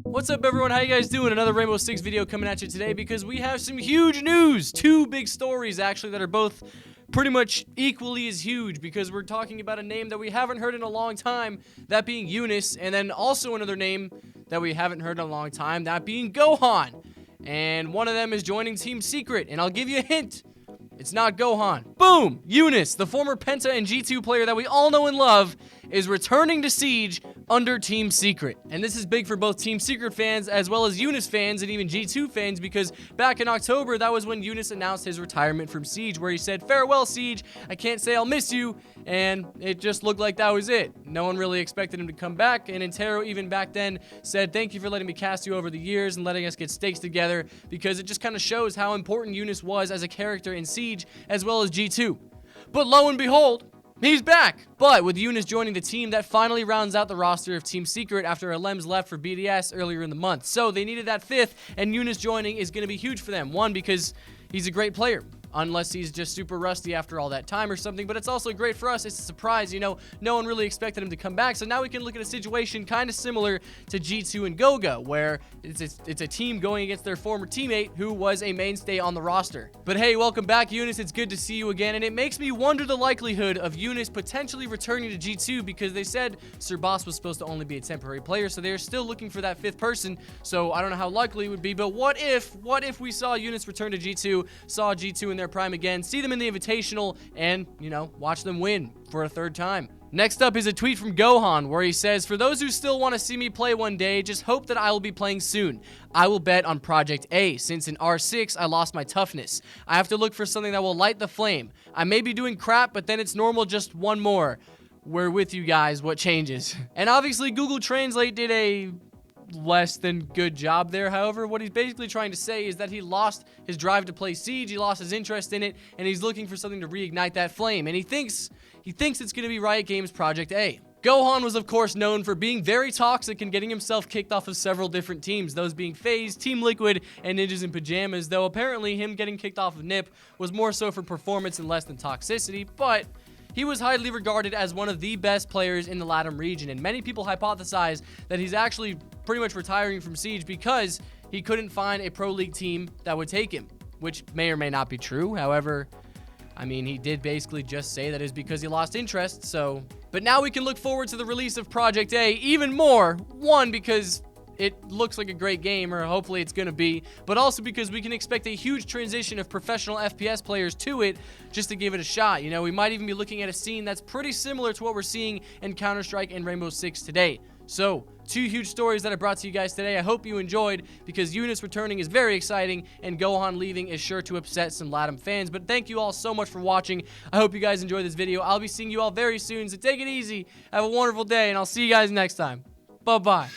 What's up, everyone? How you guys doing? Another Rainbow Six video coming at you today because we have some huge news. Two big stories, actually, that are both pretty much equally as huge because we're talking about a name that we haven't heard in a long time, that being Eunice, and then also another name that we haven't heard in a long time, that being gohaN. And one of them is joining Team Secret, and I'll give you a hint. It's not gohaN. Boom! Eunice, the former Penta and G2 player that we all know and love, is returning to Siege under Team Secret. And this is big for both Team Secret fans as well as Eunice fans and even G2 fans, because back in October, that was when Eunice announced his retirement from Siege, where he said, "Farewell, Siege. I can't say I'll miss you." And it just looked like that was it. No one really expected him to come back, and Intero even back then said, "Thank you for letting me cast you over the years and letting us get stakes together," because it just kind of shows how important Eunice was as a character in Siege as well as G2. But lo and behold, he's back! But with Eunice joining the team, that finally rounds out the roster of Team Secret after Alems left for BDS earlier in the month. So they needed that fifth, and Eunice joining is going to be huge for them. One, because he's a great player, unless he's just super rusty after all that time or something. But it's also great for us. It's a surprise, you know. No one really expected him to come back. So now we can look at a situation kind of similar to G2 and Goga, where it's a team going against their former teammate who was a mainstay on the roster. But hey, welcome back, Eunice. It's good to see you again. And it makes me wonder the likelihood of Eunice potentially returning to G2, because they said Sir Boss was supposed to only be a temporary player. So they're still looking for that fifth person. So I don't know how likely it would be. But what if we saw Eunice return to G2, saw G2 in their prime again, see them in the Invitational, and, you know, watch them win for a third time. Next up is a tweet from gohaN where he says, "For those who still want to see me play one day, just hope that I will be playing soon. I will bet on Project A, since in R6 I lost my toughness. I have to look for something that will light the flame. I may be doing crap, but then it's normal, just one more. We're with you guys, what changes?" And obviously Google Translate did a less than good job there. However, what he's basically trying to say is that he lost his drive to play Siege, he lost his interest in it, and he's looking for something to reignite that flame, and he thinks it's going to be Riot Games' Project A. gohaN was, of course, known for being very toxic and getting himself kicked off of several different teams, those being FaZe, Team Liquid, and Ninjas in Pajamas, though apparently him getting kicked off of NIP was more so for performance and less than toxicity. But he was highly regarded as one of the best players in the LATAM region, and many people hypothesize that he's actually pretty much retiring from Siege because he couldn't find a Pro League team that would take him, which may or may not be true. However, I mean, he did basically just say that is because he lost interest, so. But now we can look forward to the release of Project A even more. One, because it looks like a great game, or hopefully it's going to be, but also because we can expect a huge transition of professional FPS players to it just to give it a shot. You know, we might even be looking at a scene that's pretty similar to what we're seeing in Counter-Strike and Rainbow Six today. So, two huge stories that I brought to you guys today. I hope you enjoyed, because Eunice returning is very exciting, and gohaN leaving is sure to upset some LATAM fans. But thank you all so much for watching. I hope you guys enjoyed this video. I'll be seeing you all very soon, so take it easy. Have a wonderful day, and I'll see you guys next time. Bye-bye.